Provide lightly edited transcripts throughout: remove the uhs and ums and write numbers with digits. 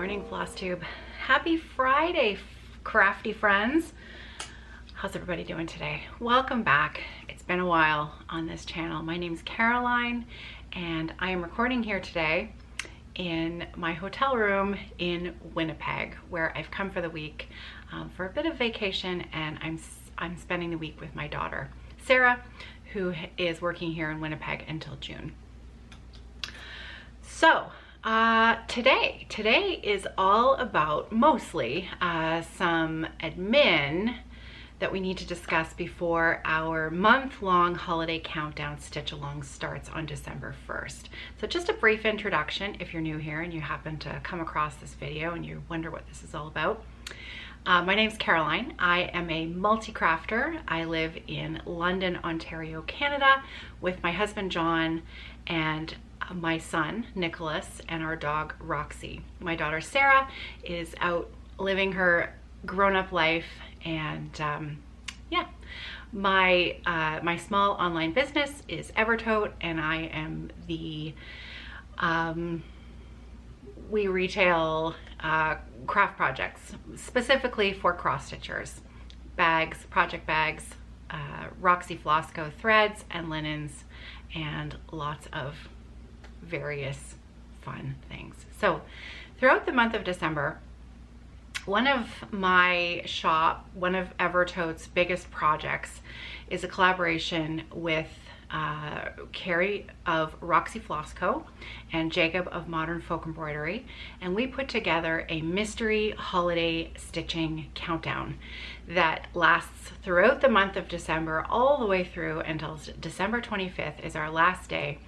morning, FlossTube. Happy Friday, crafty friends. How's everybody doing today? Welcome back. It's been a while on this channel. My name's Caroline, and I am recording here today in my hotel room in Winnipeg, where I've come for the week for a bit of vacation, and I'm spending the week with my daughter, Sarah, who is working here in Winnipeg until June. So, today is all about mostly some admin that we need to discuss before our month-long holiday countdown stitch along starts on December 1st. So just a brief introduction if you're new here and you happen to come across this video and you wonder what this is all about. My name's Caroline. I am a multi-crafter. I live in London, Ontario, Canada with my husband John and my son Nicholas and our dog Roxy. My daughter Sarah is out living her grown-up life, and yeah, my small online business is Evertote, and I am the we retail craft projects specifically for cross stitchers, bags, project bags, Roxy Flosco threads and linens, and lots of various fun things. So throughout the month of December, one of Evertote's biggest projects is a collaboration with Carrie of Roxy Flosco and Jacob of Modern Folk Embroidery, and we put together a mystery holiday stitching countdown that lasts throughout the month of December all the way through until December 25th is our last day,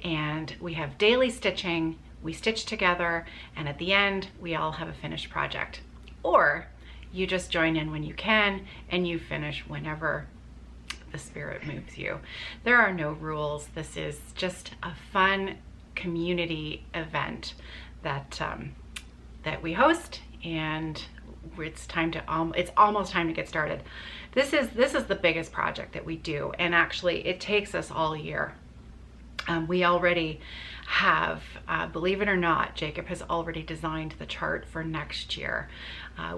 and we have daily stitching. We stitch together, and at the end we all have a finished project, or you just join in when you can and you finish whenever the spirit moves you. There are no rules. This is just a fun community event that that we host, and it's almost time to get started. This is the biggest project that we do, and actually it takes us all year. We already have, believe it or not, Jacob has already designed the chart for next year.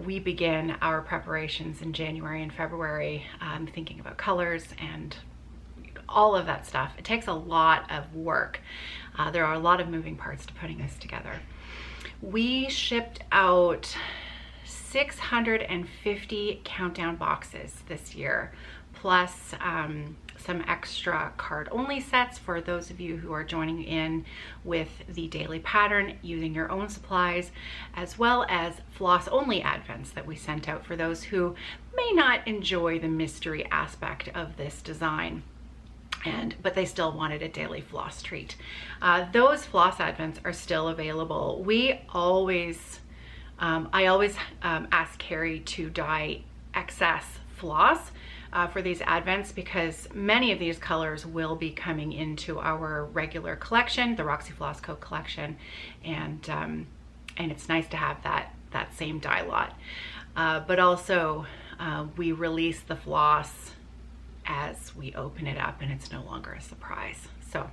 We begin our preparations in January and February, thinking about colors and all of that stuff. It takes a lot of work. There are a lot of moving parts to putting this together. We shipped out 650 countdown boxes this year, plus some extra card-only sets for those of you who are joining in with the daily pattern using your own supplies, as well as floss-only advents that we sent out for those who may not enjoy the mystery aspect of this design, but they still wanted a daily floss treat. Those floss advents are still available. I always ask Carrie to dye excess floss for these advents, because many of these colors will be coming into our regular collection, the Roxy Flosco collection, and it's nice to have that same dye lot. But also we release the floss as we open it up, and it's no longer a surprise. So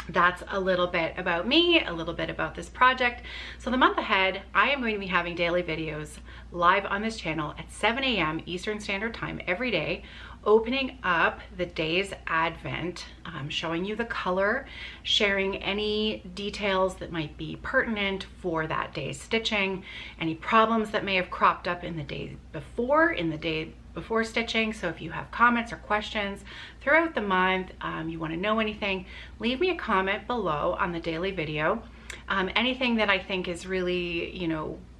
that's a little bit about me, a little bit about this project. So the month ahead, I am going to be having daily videos live on this channel at 7 a.m. Eastern Standard Time every day, opening up the day's advent, showing you the color, sharing any details that might be pertinent for that day's stitching, any problems that may have cropped up in the day before stitching. So if you have comments or questions throughout the month, you want to know anything, leave me a comment below on the daily video. Anything that I think is really,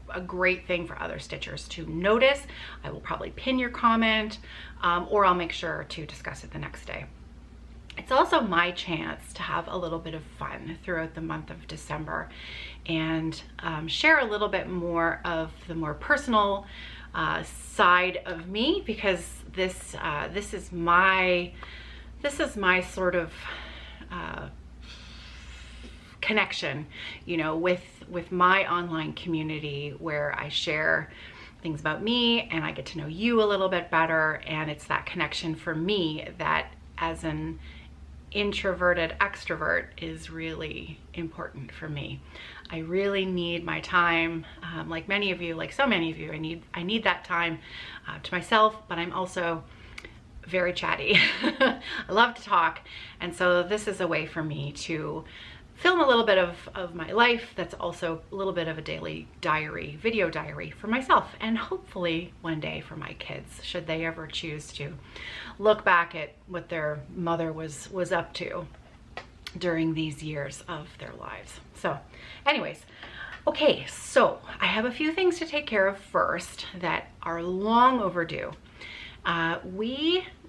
a great thing for other stitchers to notice, I will probably pin your comment, or I'll make sure to discuss it the next day. It's also my chance to have a little bit of fun throughout the month of December and share a little bit more of the more personal side of me, because this is my sort of connection, with my online community, where I share things about me and I get to know you a little bit better, and it's that connection for me that, as an introverted extrovert is really important for me. I really need my time, like many of you, like so many of you, I need that time to myself, but I'm also very chatty. I love to talk, and so this is a way for me to film a little bit of my life that's also a little bit of a daily diary, video diary for myself, and hopefully one day for my kids, should they ever choose to look back at what their mother was up to during these years of their lives. So anyways, okay, so I have a few things to take care of first that are long overdue.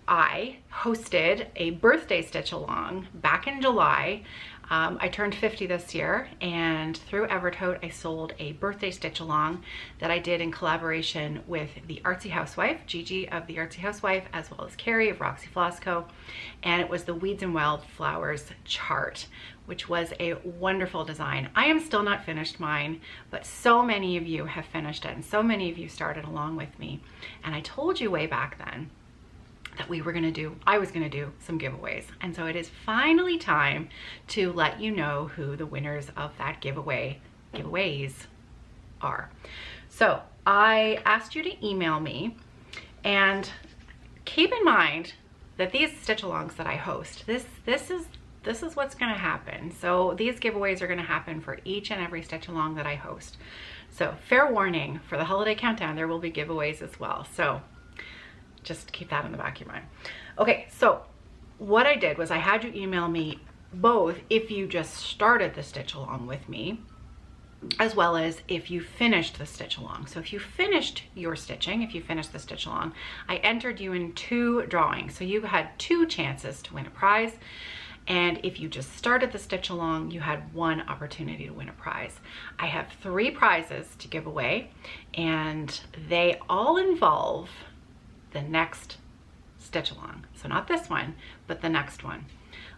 I hosted a birthday stitch along back in July. I turned 50 this year, and through Evertote I sold a birthday stitch along that I did in collaboration with the Artsy Housewife, Gigi of the Artsy Housewife, as well as Carrie of Roxy Floss Co. And it was the Weeds and Wildflowers chart, which was a wonderful design. I am still not finished mine, but so many of you have finished it, and so many of you started along with me. And I told you way back then that I was gonna do some giveaways. And so it is finally time to let you know who the winners of that giveaways are. So I asked you to email me, and keep in mind that these stitch alongs that I host, this is what's gonna happen. So these giveaways are gonna happen for each and every stitch along that I host. So fair warning, for the holiday countdown, there will be giveaways as well. So just keep that in the back of your mind. Okay, so what I did was I had you email me both if you just started the stitch along with me, as well as if you finished the stitch along. So if you finished your stitching, if you finished the stitch along, I entered you in 2 drawings. So you had 2 chances to win a prize. And if you just started the stitch along, you had 1 opportunity to win a prize. I have 3 prizes to give away, and they all involve the next stitch along. So not this one, but the next one.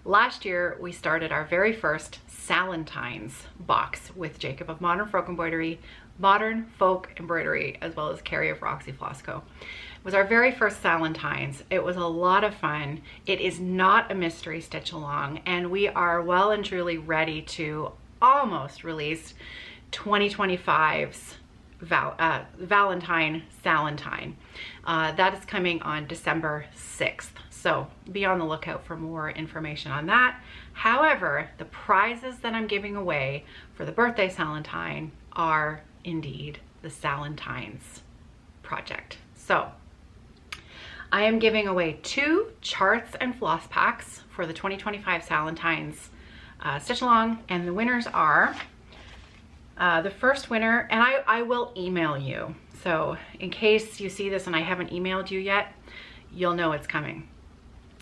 Last year, we started our very first Salentine's box with Jacob of Modern Folk Embroidery, as well as Carrie of Roxy Floss Co. It was our very first Salentine's. It was a lot of fun. It is not a mystery stitch along, and we are well and truly ready to almost release 2025's Valentine Salentine. That is coming on December 6th. So be on the lookout for more information on that. However, the prizes that I'm giving away for the birthday Salentine are indeed the Salentine's project. So I am giving away 2 charts and floss packs for the 2025 Salentine's stitch along, and the winners are the first winner, and I will email you. So in case you see this and I haven't emailed you yet, you'll know it's coming.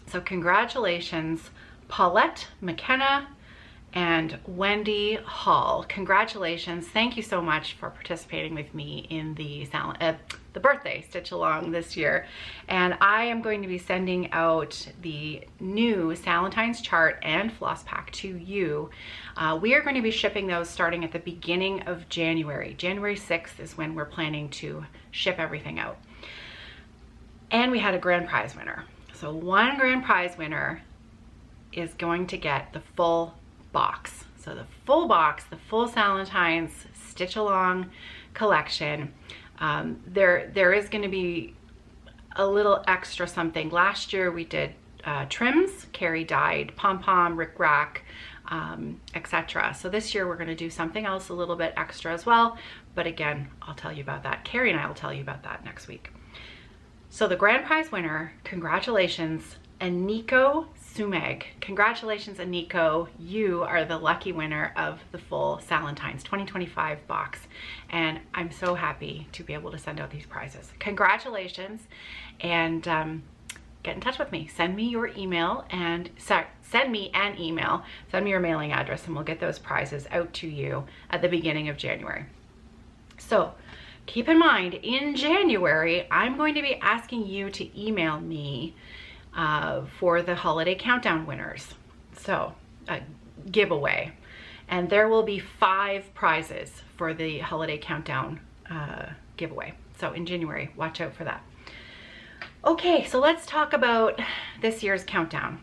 So congratulations, Paulette McKenna and Wendy Hall. Congratulations. Thank you so much for participating with me in the birthday stitch along this year. And I am going to be sending out the new Salentine's chart and floss pack to you. We are going to be shipping those starting at the beginning of January. January 6th is when we're planning to ship everything out. And we had a grand prize winner. So 1 grand prize winner is going to get the full box. So the full box, the full Salentine's stitch along collection. There is going to be a little extra something. Last year we did trims. Carrie dyed pom-pom, rick-rack, etc. So this year we're going to do something else a little bit extra as well. But again, I'll tell you about that. Carrie and I will tell you about that next week. So the grand prize winner, congratulations, Aniko Sumeg. Congratulations, Aniko. You are the lucky winner of the full Salentine's 2025 box. And I'm so happy to be able to send out these prizes. Congratulations, and get in touch with me. Send me your email and send me an email. Send me your mailing address, and we'll get those prizes out to you at the beginning of January. So keep in mind, in January, I'm going to be asking you to email me for the holiday countdown winners. So a giveaway, and there will be 5 prizes for the holiday countdown giveaway. So in January, watch out for that. Okay, so let's talk about this year's countdown.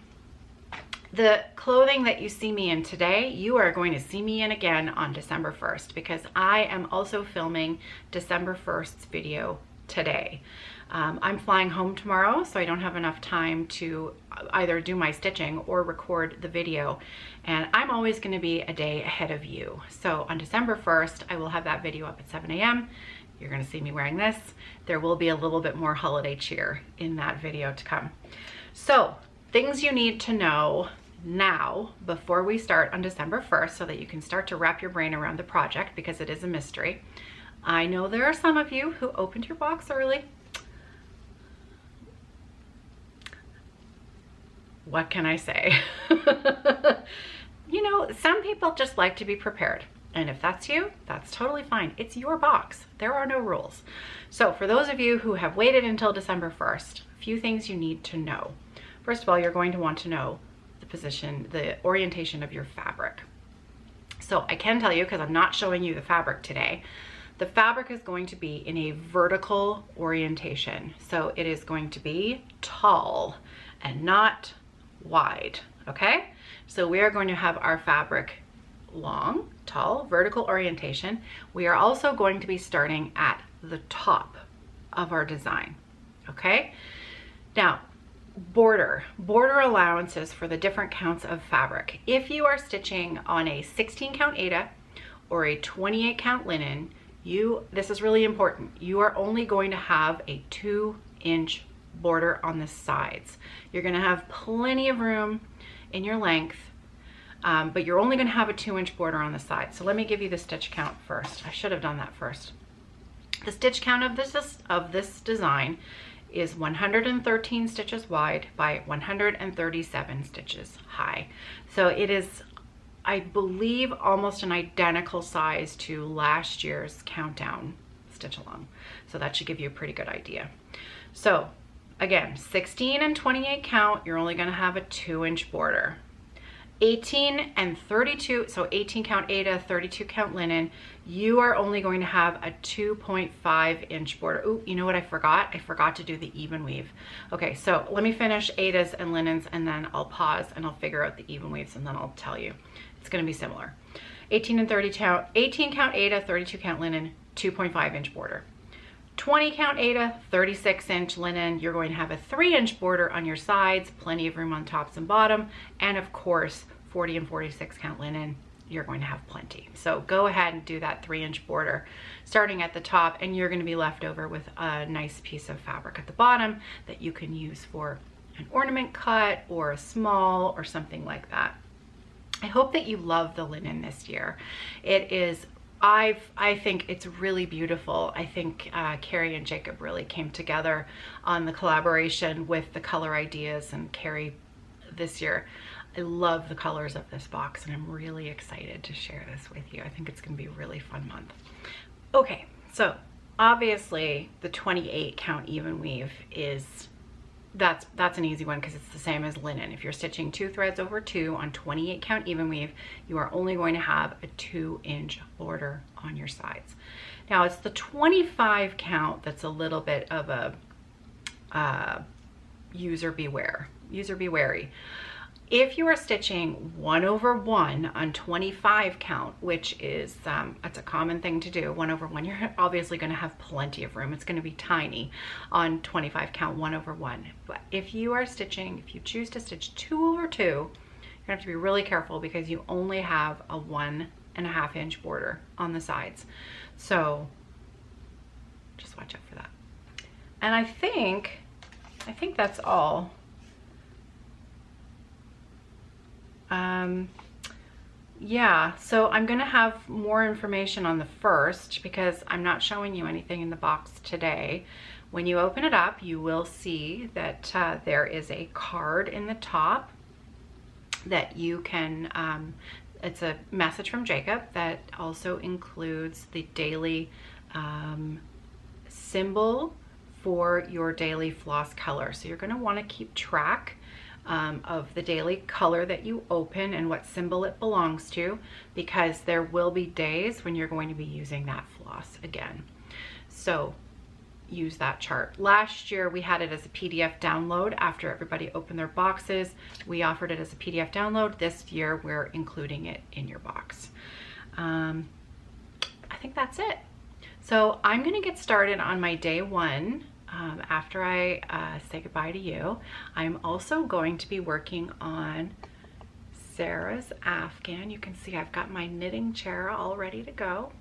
The clothing that you see me in today, you are going to see me in again on December 1st, because I am also filming December 1st's video today. I'm flying home tomorrow, so I don't have enough time to either do my stitching or record the video. And I'm always going to be a day ahead of you. So on December 1st, I will have that video up at 7 a.m. You're going to see me wearing this. There will be a little bit more holiday cheer in that video to come. So things you need to know now before we start on December 1st, so that you can start to wrap your brain around the project, because it is a mystery. I know there are some of you who opened your box early. What can I say? You know, some people just like to be prepared. And if that's you, that's totally fine. It's your box. There are no rules. So for those of you who have waited until December 1st, a few things you need to know. First of all, you're going to want to know the position, the orientation of your fabric. So I can tell you, because I'm not showing you the fabric today, the fabric is going to be in a vertical orientation. So it is going to be tall and not wide, okay? So we are going to have our fabric long, tall, vertical orientation. We are also going to be starting at the top of our design, okay? Now, border allowances for the different counts of fabric. If you are stitching on a 16 count Aida or a 28 count linen, this is really important. You are only going to have a 2-inch border on the sides. You're going to have plenty of room in your length, but you're only going to have a 2-inch border on the side. So let me give you the stitch count first. I should have done that first. The stitch count of this design is 113 stitches wide by 137 stitches high. So it is, I believe, almost an identical size to last year's Countdown stitch along. So that should give you a pretty good idea. So again, 16 and 28 count, you're only going to have a 2-inch border. 18 and 32, so 18 count Aida, 32 count linen, you are only going to have a 2.5-inch border. Ooh, you know what I forgot? I forgot to do the even weave. Okay, so let me finish Aidas and linens, and then I'll pause and I'll figure out the even weaves, and then I'll tell you. It's going to be similar. 18 count Aida, 32 count linen, 2.5-inch border. 20 count Aida, 36-inch linen, you're going to have a 3-inch border on your sides, plenty of room on tops and bottom, and of course 40 and 46 count linen, you're going to have plenty. So go ahead and do that 3-inch border starting at the top, and you're going to be left over with a nice piece of fabric at the bottom that you can use for an ornament cut or a small or something like that. I hope that you love the linen this year. It is, I think it's really beautiful. I think Carrie and Jacob really came together on the collaboration with the color ideas, and Carrie this year. I love the colors of this box, and I'm really excited to share this with you. I think it's going to be a really fun month. Okay, so obviously the 28 count even weave is, that's an easy one because it's the same as linen. If you're stitching 2 threads over 2 on 28 count even weave, you are only going to have a 2-inch border on your sides. Now it's the 25 count that's a little bit of a user beware. User be wary. If you are stitching 1/1 on 25 count, which is, that's a common thing to do, 1/1, you're obviously going to have plenty of room. It's going to be tiny on 25 count 1/1. But if you are stitching, if you choose to stitch 2/2, you're going to have to be really careful because you only have a 1.5-inch border on the sides. So just watch out for that. And I think that's all. Yeah, so I'm gonna have more information on the first because I'm not showing you anything in the box today. When you open it up, you will see that there is a card in the top that you can, it's a message from Jacob that also includes the daily symbol for your daily floss color. So you're gonna wanna keep track of the daily color that you open and what symbol it belongs to, because there will be days when you're going to be using that floss again. So use that chart. Last year we had it as a PDF download after everybody opened their boxes. We offered it as a PDF download. This year we're including it in your box. I think that's it. So I'm gonna get started on my day one after I say goodbye to you. I'm also going to be working on Sarah's Afghan. You can see I've got my knitting chair all ready to go.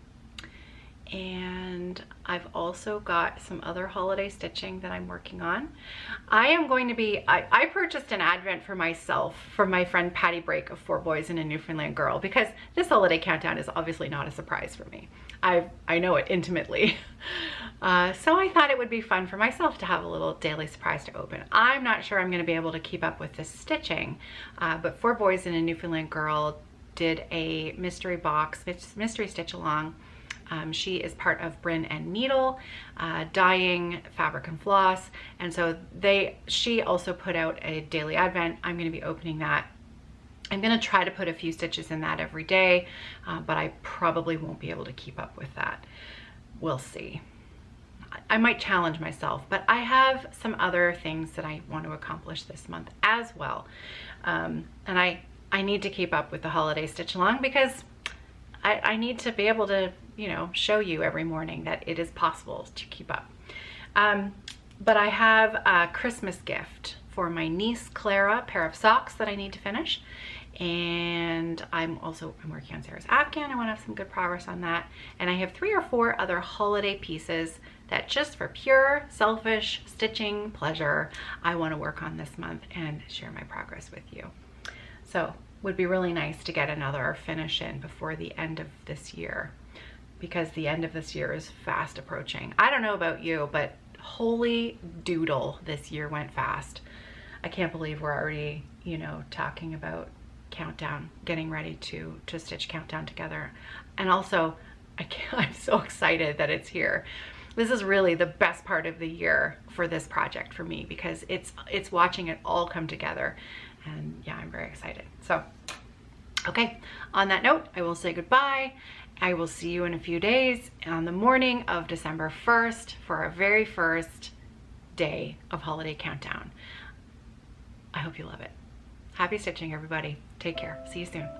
And I've also got some other holiday stitching that I'm working on. I am going to be, I purchased an advent for myself from my friend Patty Break of 4 Boys and a Newfoundland Girl, because this holiday countdown is obviously not a surprise for me. I know it intimately. So I thought it would be fun for myself to have a little daily surprise to open. I'm not sure I'm gonna be able to keep up with this stitching, but 4 Boys and a Newfoundland Girl did a mystery box, mystery stitch along. She is part of Bryn and Needle, Dyeing, Fabric and Floss, and so she also put out a daily advent. I'm going to be opening that. I'm going to try to put a few stitches in that every day, but I probably won't be able to keep up with that. We'll see. I might challenge myself, but I have some other things that I want to accomplish this month as well, and I need to keep up with the holiday stitch along, because I need to be able to, you know, show you every morning that it is possible to keep up. But I have a Christmas gift for my niece Clara, pair of socks that I need to finish. And I'm working on Sarah's Afghan. I want to have some good progress on that. And I have 3 or 4 other holiday pieces that, just for pure, selfish stitching pleasure, I want to work on this month and share my progress with you. So would be really nice to get another finish in before the end of this year, because the end of this year is fast approaching. I don't know about you, but holy doodle, this year went fast. I can't believe we're already, you know, talking about Countdown, getting ready to stitch Countdown together. And also, I'm so excited that it's here. This is really the best part of the year for this project for me, because it's watching it all come together. And yeah, I'm very excited. So, okay, on that note, I will say goodbye. I will see you in a few days on the morning of December 1st for our very first day of Holiday Countdown. I hope you love it. Happy stitching, everybody. Take care. See you soon.